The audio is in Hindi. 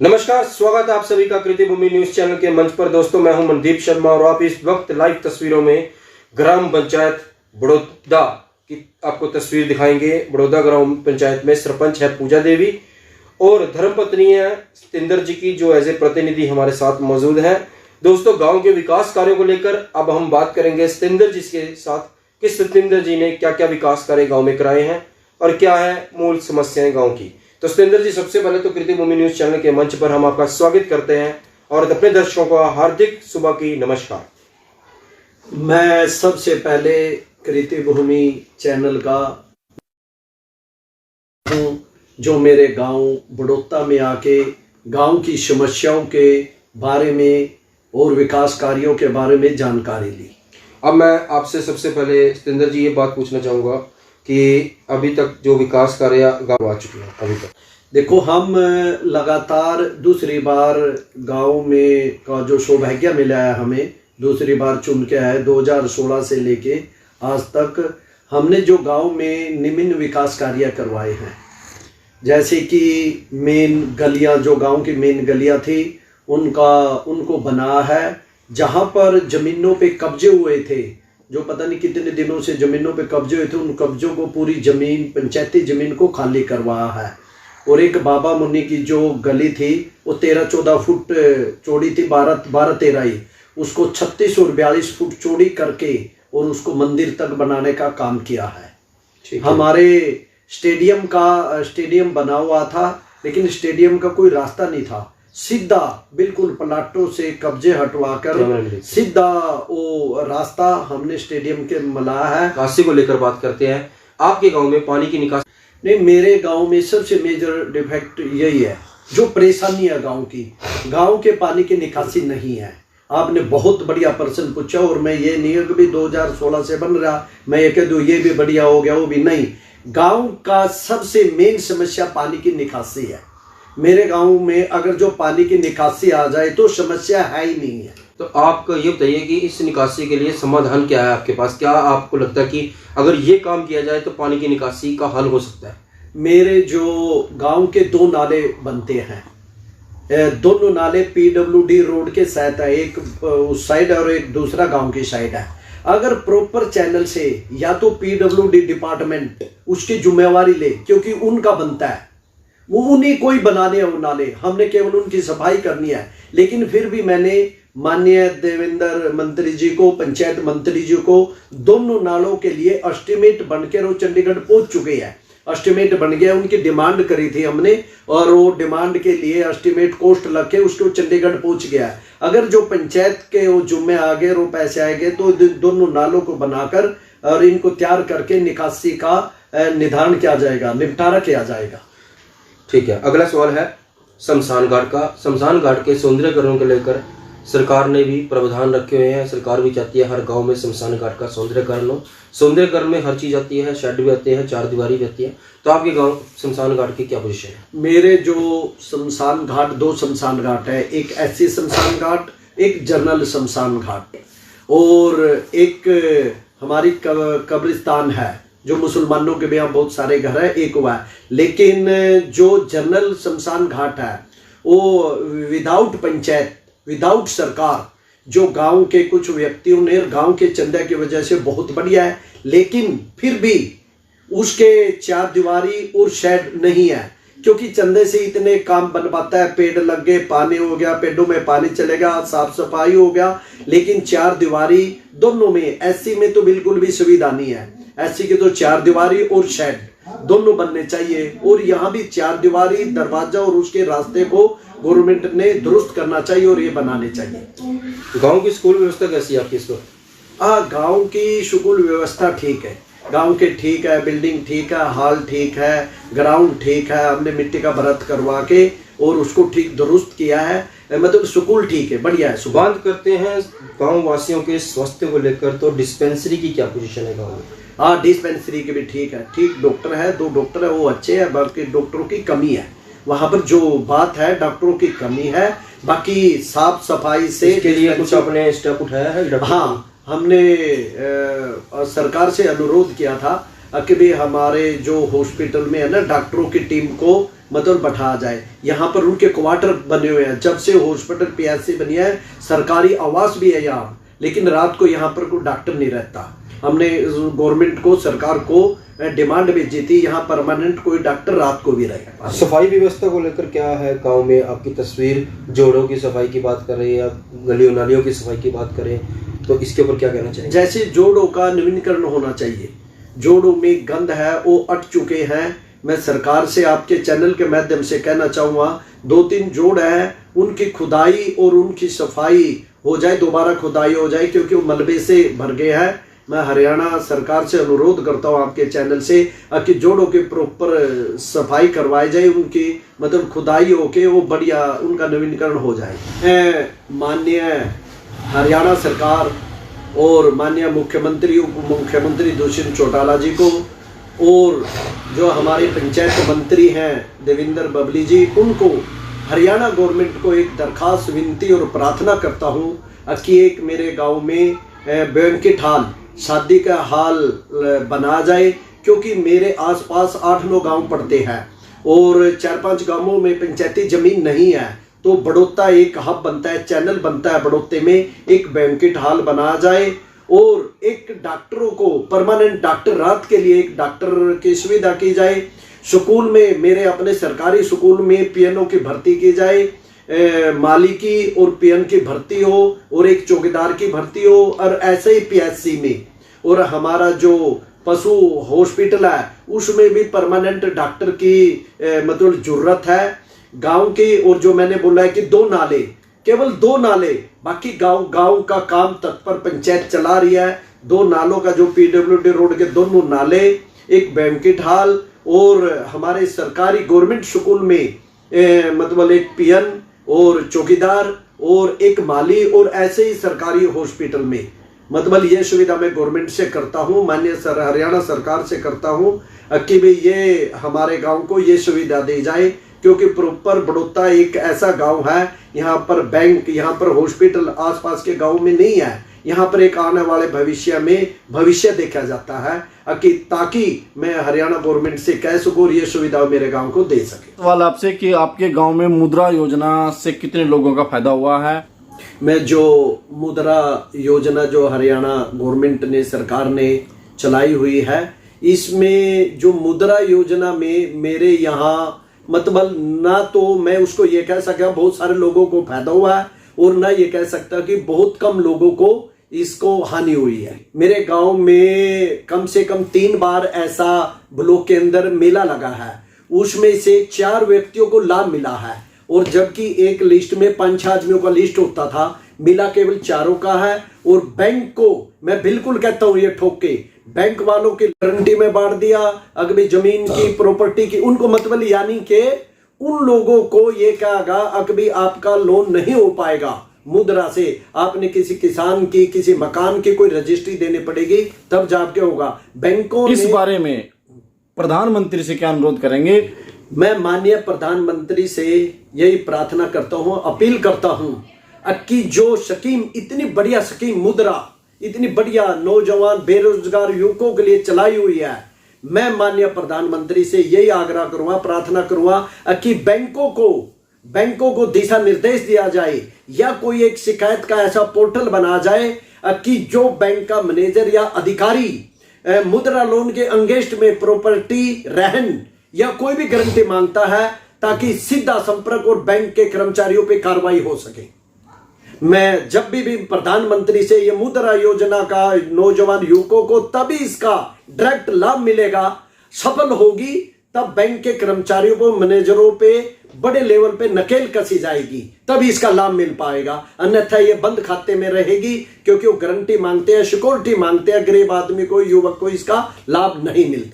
नमस्कार, स्वागत है आप सभी का कृति भूमि न्यूज चैनल के मंच पर। दोस्तों, मैं हूं मनदीप शर्मा और आप इस वक्त लाइव तस्वीरों में ग्राम पंचायत बड़ौदा की आपको तस्वीर दिखाएंगे। बड़ौदा ग्राम पंचायत में सरपंच है पूजा देवी और धर्मपत्नी है सतेंद्र जी की, जो एज ए प्रतिनिधि हमारे साथ मौजूद है। दोस्तों, गाँव के विकास कार्यों को लेकर अब हम बात करेंगे सतेंद्र जी के साथ कि सतेंद्र जी ने क्या क्या विकास कार्य गाँव में कराए हैं और क्या है मूल समस्याएं गाँव की। तो सतेंद्र जी, सबसे पहले तो कृति भूमि न्यूज चैनल के मंच पर हम आपका स्वागत करते हैं और अपने दर्शकों को हार्दिक सुबह की नमस्कार। मैं सबसे पहले कृति भूमि चैनल का हूँ जो मेरे गांव बड़ौदा में आके गांव की समस्याओं के बारे में और विकास कार्यों के बारे में जानकारी ली। अब मैं आपसे सबसे पहले सतेंद्र जी ये बात पूछना चाहूँगा कि अभी तक जो विकास कार्य गाँव आ चुके हैं अभी तक। देखो, हम लगातार दूसरी बार गांव में का जो सौभाग्य मिला है, हमें दूसरी बार चुन के आए 2016 से लेके आज तक हमने जो गांव में निम्न विकास कार्य करवाए हैं, जैसे कि मेन गलियां, जो गांव की मेन गलियां थी उनको बना है। जहां पर जमीनों पे कब्जे हुए थे, जो पता नहीं कितने दिनों से जमीनों पे कब्जे हुए थे, उन कब्जों को पूरी जमीन, पंचायती जमीन को खाली करवाया है। और एक बाबा मुन्नी की जो गली थी वो 13-14 फुट चौड़ी थी, 12-13 ही, उसको 36 और 42 फुट चौड़ी करके और उसको मंदिर तक बनाने का काम किया है। हमारे स्टेडियम बना हुआ था, लेकिन स्टेडियम का कोई रास्ता नहीं था। सीधा बिल्कुल प्लाटों से कब्जे हटवाकर सीधा वो रास्ता हमने स्टेडियम के मिलाया है। निकासी को लेकर बात करते हैं। आपके गांव में पानी की निकासी नहीं, मेरे गांव में सबसे मेजर डिफेक्ट यही है, जो परेशानी है गांव के पानी की निकासी नहीं है। आपने बहुत बढ़िया प्रश्न पूछा और मैं ये नहीं है कि भी 2016 से बन रहा, मैं ये कह दूं ये भी बढ़िया हो गया, वो भी नहीं। गांव का सबसे मेन समस्या पानी की निकासी है। मेरे गांव में अगर जो पानी की निकासी आ जाए तो समस्या है ही नहीं है। तो आप ये बताइए कि इस निकासी के लिए समाधान क्या है आपके पास? क्या आपको लगता है कि अगर ये काम किया जाए तो पानी की निकासी का हल हो सकता है? मेरे जो गांव के 2 नाले बनते हैं, दोनों नाले पीडब्ल्यूडी रोड के साथ है, एक उस साइड और एक दूसरा गांव की साइड है। अगर प्रॉपर चैनल से या तो पीडब्ल्यूडी डिपार्टमेंट उसकी जिम्मेवारी ले, क्योंकि उनका बनता है, वो उन्हीं को ही बनाने हैं वो नाले, हमने केवल उनकी सफाई करनी है। लेकिन फिर भी मैंने माननीय देवेंद्र मंत्री जी को, पंचायत मंत्री जी को, दोनों नालों के लिए एस्टिमेट बनकर वो चंडीगढ़ पहुंच चुके हैं। एस्टिमेट बन गया, उनकी डिमांड करी थी हमने और वो डिमांड के लिए एस्टिमेट कॉस्ट लग के उसको चंडीगढ़ पहुंच गया। अगर जो पंचायत के वो जुम्मे आ गए और पैसे आ गए तो दोनों नालों को बनाकर और इनको तैयार करके निकासी का निदान किया जाएगा, निपटारा किया जाएगा। ठीक है, अगला सवाल है शमशान घाट का। शमशान घाट के सौंदर्यकरण को लेकर सरकार ने भी प्रावधान रखे हुए हैं। सरकार भी चाहती है हर गांव में शमशान घाट का सौंदर्यकरण हो। सौंदर्यकरण में हर चीज आती है, शेड भी आते हैं, 4 दीवारी भी आती है। तो आपके गांव शमशान घाट की क्या पोजीशन है? मेरे जो शमशान घाट, 2 शमशान घाट है, एक ऐसी शमशान घाट, एक जनरल शमशान घाट, और एक हमारी कब्रिस्तान है जो मुसलमानों के भी यहाँ बहुत सारे घर है, एक हुआ है। लेकिन जो जनरल शमशान घाट है वो विदाउट पंचायत, विदाउट सरकार, जो गांव के कुछ व्यक्तियों ने गांव के चंदा की वजह से बहुत बढ़िया है, लेकिन फिर भी उसके 4 दीवारी और शेड नहीं है, क्योंकि चंदे से इतने काम बन पाता है। पेड़ लग गए, पानी हो गया, पेड़ों में पानी चलेगा, साफ सफाई हो गया, लेकिन 4 दीवारी दोनों में, एससी में तो बिल्कुल भी सुविधा नहीं है। एससी के तो 4 दीवारी और शेड दोनों बनने चाहिए, और यहाँ भी 4 दीवारी, दरवाजा और उसके रास्ते को गवर्नमेंट ने दुरुस्त करना चाहिए और ये बनाने चाहिए। गांव की स्कूल व्यवस्था कैसी है आपकी? इसको गांव की स्कूल व्यवस्था ठीक है, गांव के ठीक है, बिल्डिंग ठीक है, हॉल ठीक है, ग्राउंड ठीक है, हमने मिट्टी का भरत करवा के और उसको ठीक दुरुस्त किया है, मतलब स्कूल ठीक है, बढ़िया है। बात करते हैं गांव वासियों के स्वास्थ्य को लेकर, तो डिस्पेंसरी की क्या पोजीशन है गाँव में? हाँ, डिस्पेंसरी के भी ठीक है, ठीक डॉक्टर है, 2 डॉक्टर है, वो अच्छे हैं, बाकी डॉक्टरों की कमी है। वहाँ पर जो बात है डॉक्टरों की कमी है, बाकी साफ सफाई से इसके लिए कुछ आपने स्टेप उठाया है? हाँ, हमने सरकार से अनुरोध किया था कि भी हमारे जो हॉस्पिटल में है ना, डॉक्टरों की टीम को मतलब बैठा जाए। यहाँ पर उनके क्वार्टर बने हुए हैं, जब से हॉस्पिटल पीएचसी बनी है, सरकारी आवास भी है यहाँ, लेकिन रात को यहाँ पर कोई डॉक्टर नहीं रहता। हमने गवर्नमेंट को, सरकार को डिमांड भेजी थी, यहाँ परमानेंट कोई डॉक्टर रात को भी रहे। सफाई व्यवस्था को लेकर क्या है गांव में आपकी तस्वीर? जोड़ों की सफाई की बात कर रहे हैं या गलियों नालियों की सफाई की बात करें, तो इसके ऊपर क्या कहना चाहिए? जैसे जोड़ों का नवीनीकरण होना चाहिए, जोड़ों में गंद है वो अट चुके हैं। मैं सरकार से आपके चैनल के माध्यम से कहना चाहूँगा, 2-3 जोड़ है, उनकी खुदाई और उनकी सफाई हो जाए, दोबारा खुदाई हो जाए, क्योंकि वो मलबे से भर गए हैं। मैं हरियाणा सरकार से अनुरोध करता हूँ आपके चैनल से कि जोड़ों की प्रॉपर सफाई करवाई जाए, उनकी मतलब खुदाई होके वो बढ़िया उनका नवीनीकरण हो जाए। माननीय हरियाणा सरकार और माननीय मुख्यमंत्री, उप मुख्यमंत्री दुष्यंत चौटाला जी को, और जो हमारे पंचायत मंत्री हैं देवेंद्र बबली जी, उनको, हरियाणा गवर्नमेंट को एक दरखास्त, विनती और प्रार्थना करता हूँ कि एक मेरे गांव में बैंकेट हॉल, शादी का हॉल बना जाए, क्योंकि मेरे आसपास 8-9 गांव पड़ते हैं और 4-5 गांवों में पंचायती जमीन नहीं है। तो बड़ौदा एक हब बनता है, चैनल बनता है बड़ौदे में, एक बैंकेट हॉल बना जाए और एक डॉक्टरों को, परमानेंट डॉक्टर, रात के लिए एक डॉक्टर की सुविधा की जाए। स्कूल में, मेरे अपने सरकारी स्कूल में पीएनओ की भर्ती की जाए, माली की और पीएन की भर्ती हो, और एक चौकीदार की भर्ती हो, और ऐसे ही पीएचसी में, और हमारा जो पशु हॉस्पिटल है उसमें भी परमानेंट डॉक्टर की मतलब जरूरत है गांव की। और जो मैंने बोला है कि 2 नाले, केवल 2 नाले, बाकी गांव का काम तत्पर पंचायत चला रही है। 2 नालों का जो पीडब्ल्यूडी रोड के दोनों नाले, एक बैंकेट हॉल, और हमारे सरकारी गवर्नमेंट स्कूल में मतलब एक पीएन और चौकीदार और एक माली, और ऐसे ही सरकारी हॉस्पिटल में, मतलब ये सुविधा मैं गवर्नमेंट से करता हूँ, माननीय हरियाणा सरकार से करता हूँ कि भाई ये हमारे गांव को ये सुविधा दी जाए, क्योंकि प्रॉपर बड़ौदा एक ऐसा गांव है, यहाँ पर बैंक, यहाँ पर हॉस्पिटल आसपास के गांव में नहीं है। यहाँ पर एक आने वाले भविष्य में भविष्य देखा जाता है कि ताकि मैं हरियाणा गवर्नमेंट से कह सकूँ और ये सुविधा मेरे गांव को दे सके। सवाल आपसे कि आपके गांव में मुद्रा योजना से कितने लोगों का फायदा हुआ है? मैं जो मुद्रा योजना जो हरियाणा गवर्नमेंट ने, सरकार ने चलाई हुई है, इसमें जो मुद्रा योजना में मेरे यहाँ मतलब ना तो मैं उसको ये कह सका बहुत सारे लोगों को फायदा हुआ है, और ना ये कह सकता कि बहुत कम लोगों को इसको हानि हुई है। मेरे गांव में कम से कम 3 बार ऐसा ब्लॉक के अंदर मेला लगा है, उसमें से 4 व्यक्तियों को लाभ मिला है, और जबकि एक लिस्ट में 5-6 आदमियों का लिस्ट होता था, मिला केवल 4 का है। और बैंक को मैं बिल्कुल कहता हूँ ये ठोक के, बैंक वालों की गारंटी में बांट दिया, अगर जमीन की, प्रॉपर्टी की, उनको मतलब यानी कि उन लोगों को ये कहेगा अभी आपका लोन नहीं हो पाएगा मुद्रा से, आपने किसी किसान की, किसी मकान की कोई रजिस्ट्री देनी पड़ेगी, तब जाके होगा। बैंकों इस बारे में प्रधानमंत्री से क्या अनुरोध करेंगे? मैं माननीय प्रधानमंत्री से यही प्रार्थना करता हूं, अपील करता हूं कि जो स्कीम, इतनी बढ़िया स्कीम मुद्रा, इतनी बढ़िया नौजवान बेरोजगार युवकों के लिए चलाई हुई है, मैं माननीय प्रधानमंत्री से यही आग्रह करूंगा, प्रार्थना करूंगा कि बैंकों को दिशा निर्देश दिया जाए, या कोई एक शिकायत का ऐसा पोर्टल बना जाए कि जो बैंक का मैनेजर या अधिकारी मुद्रा लोन के अंगेंस्ट में प्रॉपर्टी, रहन या कोई भी गारंटी मांगता है, ताकि सीधा संपर्क और बैंक के कर्मचारियों पे कार्रवाई हो सके। मैं जब भी प्रधानमंत्री से ये मुद्रा योजना का नौजवान युवकों को तभी इसका डायरेक्ट लाभ मिलेगा, सफल होगी, तब बैंक के कर्मचारियों को, मैनेजरों पे बड़े लेवल पे नकेल कसी जाएगी, तभी इसका लाभ मिल पाएगा। अन्यथा ये बंद खाते में रहेगी, क्योंकि वो गारंटी मांगते हैं, सिक्योरिटी मांगते हैं, गरीब आदमी को, युवक को इसका लाभ नहीं मिलता।